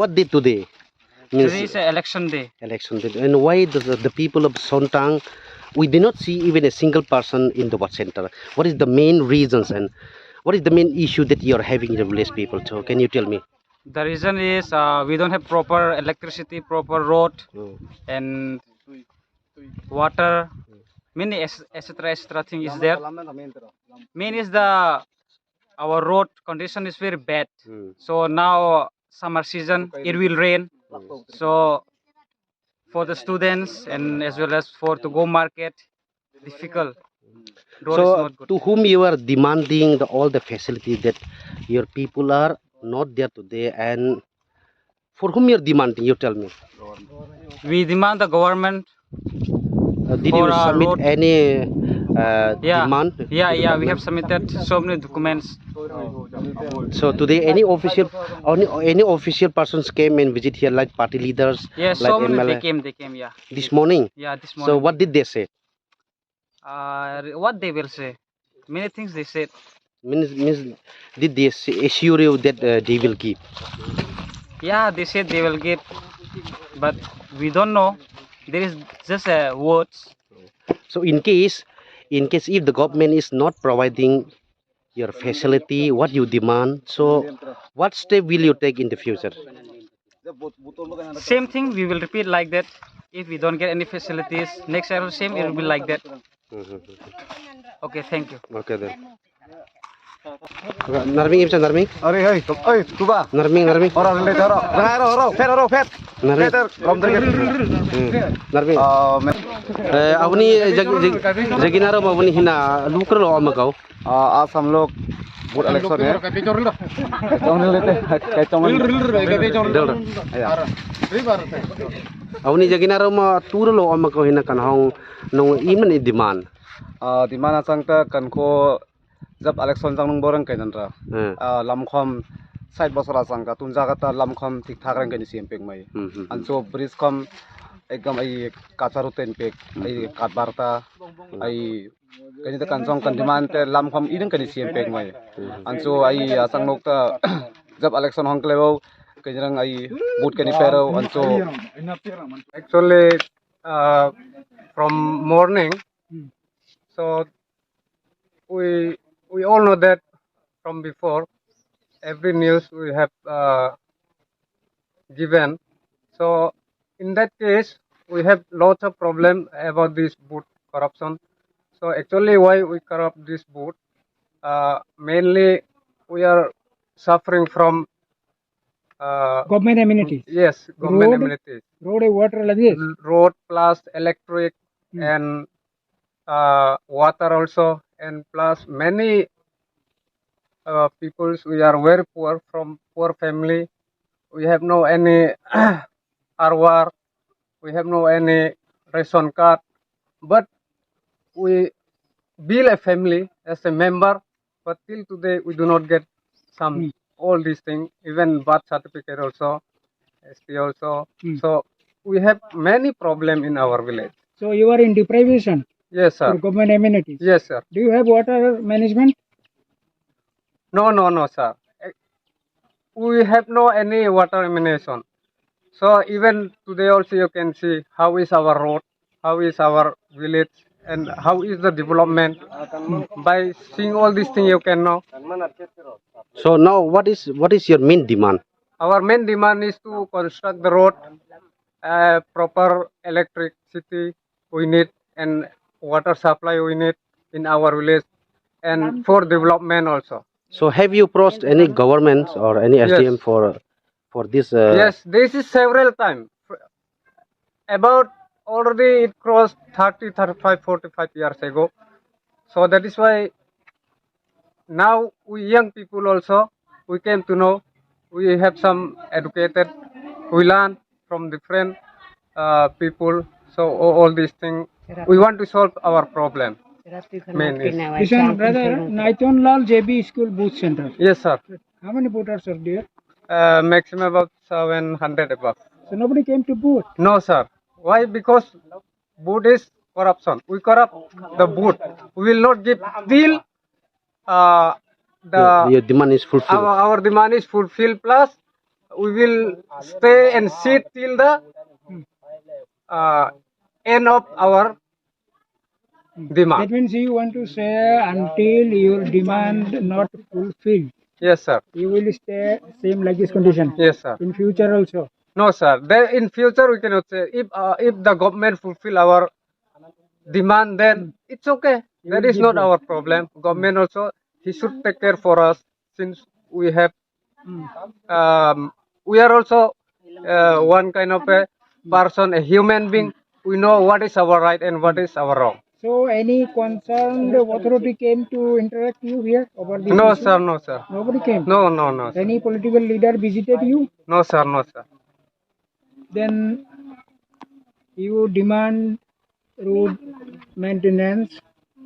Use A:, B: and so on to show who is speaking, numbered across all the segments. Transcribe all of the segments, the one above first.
A: what day today? Means
B: Today is election day.
A: election day. And why the people of Sontang, we do not see even a single person in the watch center? What is the main reasons and what is the main issue that you are having in the village people? So can you tell me?
B: The reason is we don't have proper electricity, proper road,
A: Mm.
B: and water. Many etc. thing is there. Main is the our road condition is very bad.
A: Mm.
B: So now summer season it will rain. So for the students and as well as for to go market, difficult. Road is
A: So
B: not good.
A: to whom you are demanding all the facilities that your people are not there today, and for whom you're demanding, you tell me.
B: We demand the government
A: Did
B: for
A: you
B: a
A: submit
B: road.
A: any
B: Yeah,
A: demand to the
B: yeah. We
A: government?
B: have submitted so many documents.
A: So today, any official persons came and visit here, like party leaders,
B: Yeah,
A: like
B: so many
A: MLA,
B: they came. Yeah,
A: this morning.
B: yeah. This
A: So
B: morning.
A: what did they say?
B: What they will say? Many things they said.
A: Means did they assure you that they will give?
B: Yeah, they said they will give, but we don't know. There is just words.
A: So in case if the government is not providing your facility, what you demand, so what step will you take in the future?
B: Same thing we will repeat like that. If we don't get any facilities, next year same it will be like that.
A: Mhm.
B: Okay, thank you.
A: Okay then. Narming imsa narming.
C: Ari hey, tuba.
A: Narming.
C: Orang le taro. Ro, fet.
A: Narming.
C: Fet, rom terget.
A: Narming. Abuni jaginaro abuni hina lukar lo amakau.
C: आज हम लोग vote election है
A: Abuni jaginaro ma tur lo amakau hina kan hong nong iman i demand.
C: di mana sangta kan ko jab election jang nung borang kainan ra lamkhom side bosra sangka tunja kata lamkhom thik thak rang kani sim pek mai anso bridge khom ekdam ai kacharu ten pek ai katbarta ai kani ta kansong kan demand te lamkhom ideng kani sim pek mai anso ai asang nok ta jab election hong klebo kani rang ai boot kani pero anso
B: Actually, from morning, so we all know that from before. Every news we have given. So in that case, we have lots of problem about this boot corruption. So actually, why we corrupt this boot? Mainly, we are suffering from
D: government amenities.
B: yes, government
D: Road.
B: amenities,
D: Road and water like this.
B: road plus electric and water also, and plus many peoples we are very poor from poor family. We have no any arwar, we have no any ration card, but we build a family as a member, but till today we do not get some all these things, even birth certificate also, ST also. So we have many problem in our village.
D: So you are in deprivation
B: Yes,
D: for
B: sir.
D: government amenities.
B: Yes, sir.
D: Do you have water management?
B: No, sir. We have no any water emanation. So even today also you can see how is our road, how is our village, and how is the development. By seeing all these things you can know.
A: So now what is your main demand?
B: Our main demand is to construct the road, proper electricity we need, and water supply we need in our village, and for development also.
A: So have you approached any government or any SDM
B: Yes.
A: for this?
B: Yes, this is several times. About already it crossed 30, 35, 45 years ago. So that is why now we young people also, we came to know, we have some educated, we learn from different people. So all these things, we want to solve our problem. Main is.
D: This one, brother, Naiton Lal JB School Booth Center.
B: Yes, sir.
D: How many voters are there?
B: Maximum about 700 above.
D: So nobody came to booth.
B: No, sir. Why? Because boot is corruption. We corrupt the boot. We will not give till
A: your demand is fulfilled.
B: our demand is fulfilled. Plus, we will stay and sit till the end of our
D: That
B: demand.
D: means you want to say until your demand not fulfilled,
B: Yes, sir.
D: you will stay same like this condition.
B: Yes, sir.
D: In future also.
B: No, sir. Then in future we cannot say if the government fulfill our demand, then it's okay. That is not our problem. Government also he should take care for us since we have we are also one kind of a person, a human being. We know what is our right and what is our wrong.
D: So any concerned authority came to interact you here over this
B: No,
D: issue?
B: sir. No, sir.
D: Nobody came.
B: No, no, no. Sir.
D: Any political leader visited you?
B: No, sir. No, sir.
D: Then you demand road maintenance,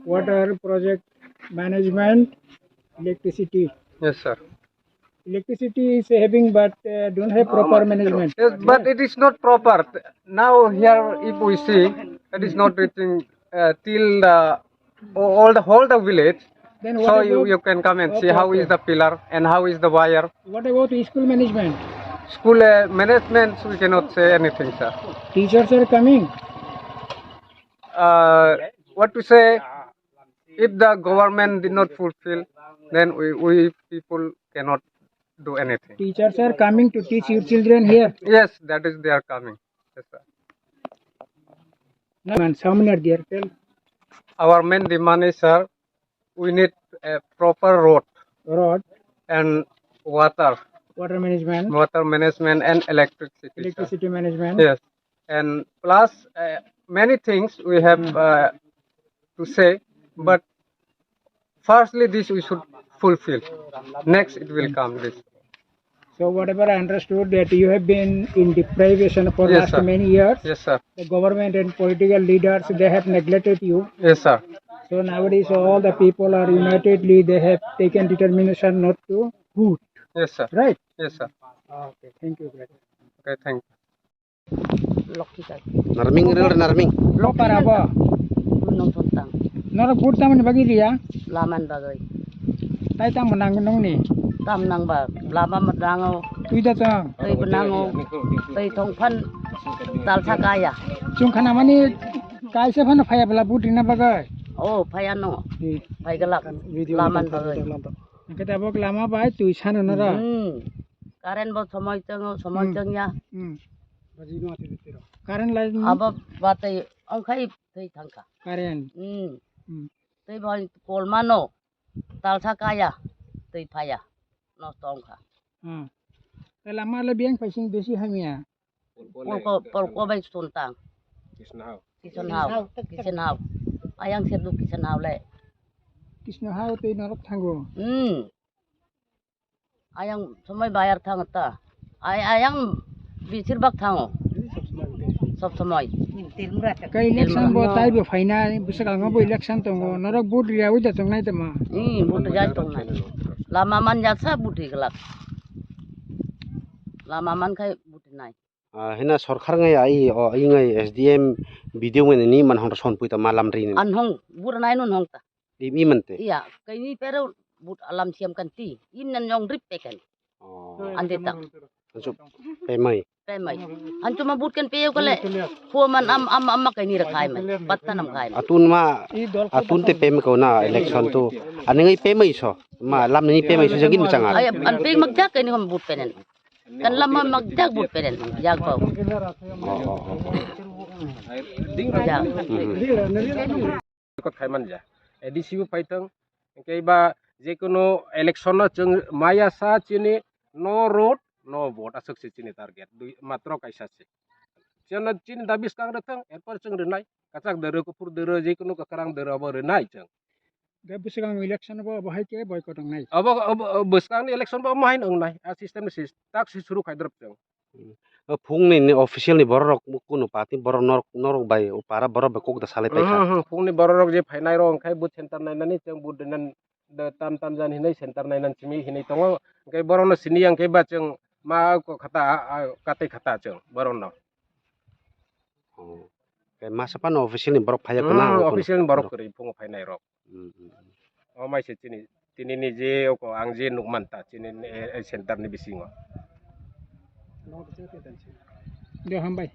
D: water project management, electricity.
B: Yes, sir.
D: Electricity is having but don't have proper management.
B: Yes, but it is not proper. Now here, if we see, it is not reaching till the all the whole the village.
D: Then what
B: So
D: about,
B: you can come and see how is the pillar and how is the wire.
D: what about school management?
B: School management, we cannot say anything, sir.
D: Teachers are coming.
B: What to say? If the government did not fulfill, then we people cannot do anything.
D: Teachers are coming to teach your children here.
B: Yes, that is they are coming. Yes, sir.
D: And how many are there? Tell.
B: Our main demand is, sir, we need a proper road
D: Road,
B: and water
D: water management,
B: and electricity. Sir.
D: electricity management.
B: Yes, and plus many things we have to say, but firstly this we should fulfill. Next it will come this.
D: So whatever I understood that you have been in deprivation for
B: Yes,
D: last
B: sir.
D: many years.
B: Yes, sir.
D: The government and political leaders, they have neglected you.
B: Yes, sir.
D: So nowadays all the people are unitedly, they have taken determination not to vote.
B: Yes, sir.
D: Right?
B: Yes, sir.
D: Okay, thank you, brother.
B: Okay, thank you.
A: Narming real narming.
D: Lo para ba?
E: Gunung sontang,
D: Nora vote taman bagi dia.
E: laman bagay.
D: Tai tam menang nong ni.
E: Tam nang ba, lama madango,
D: Tu ida tang.
E: tay benango, tay tongpan, tal sakaya.
D: Chung khana mani kai se phana phaya bala vote na bagai.
E: Oh, payano, pay galak, laman bagay.
D: Kita bok lama bai tu sana nara.
E: Karen bo somoy ceng ya.
D: Karen lain
E: Aba batay, ang kay tay tangka.
D: Karen.
E: Tay boy kolmano, tal sakaya, tay paya, no tongka.
D: Tai lama lebih yang pasing besi hamia.
E: Polko bay sontang. Kisenhaw. Ayang sedu kisenhaw le.
D: Kisno hau tai norok tanggo.
E: Ayang somoy bayar tangata. Ayang bisir bak tango. Sob somoy.
D: Kai election bo tai bo faina bisa kang bo election tongo norok vote ria uja tong nai tama.
E: Buti jay tong na. Lama man jasa buti gelak. Lama man kay buti nai.
A: Hena sorkar ngai ai o ingai SDM video ngai ni man hong son puita malam rin.
E: Anhong bur nai nun hong ta.
A: Di mente.
E: Iya, kay ni pero but alam siam kan ti. Imnan yong drip pekan. Andita.
A: Anso pemai.
E: Pemay. Anto mabut kan peyo kale. Human am kay ni rakay man. Patanam kay.
A: Atun te pemai ko na election tu. Ani ngai pemai so. Ma lam ni pemai so jagin macang
E: Ay an peng magdak kay ni mabut penen. Kan lama magdag but penen. Jag pa. Jag.
F: Ko thaiman ja edisibu paitang kaiba je kono election no chung maya sa chini no road no vote asuk se chini target matro kaisa se chana chini dabis kang datang erpar chung renai kacak dero ko pur dero je kono kakarang dero abo renai chung
D: Da bisa kang election bo bahai ke boycott ang nai.
F: abo buskang ni election ba main ong nai system ni tak si suru kaidrop chung
A: Phung ni official ni borok kuno pati borok norok bai upara borok bekok da salai paika.
F: phung ni borok je phainai rong khai but center nai nani chung but denan de tam jan hinai center nai nan chimi hinai tongo kai borok no sini yang kai ba chung ma ko khata kate khata chung borok no
A: Kayak masa pan official ni borok phaya kuna.
F: official borok keri phung phainai rok o mai se chini tini ni je ko ang je nukman ta chini center ni bisingo
D: दे हामबाय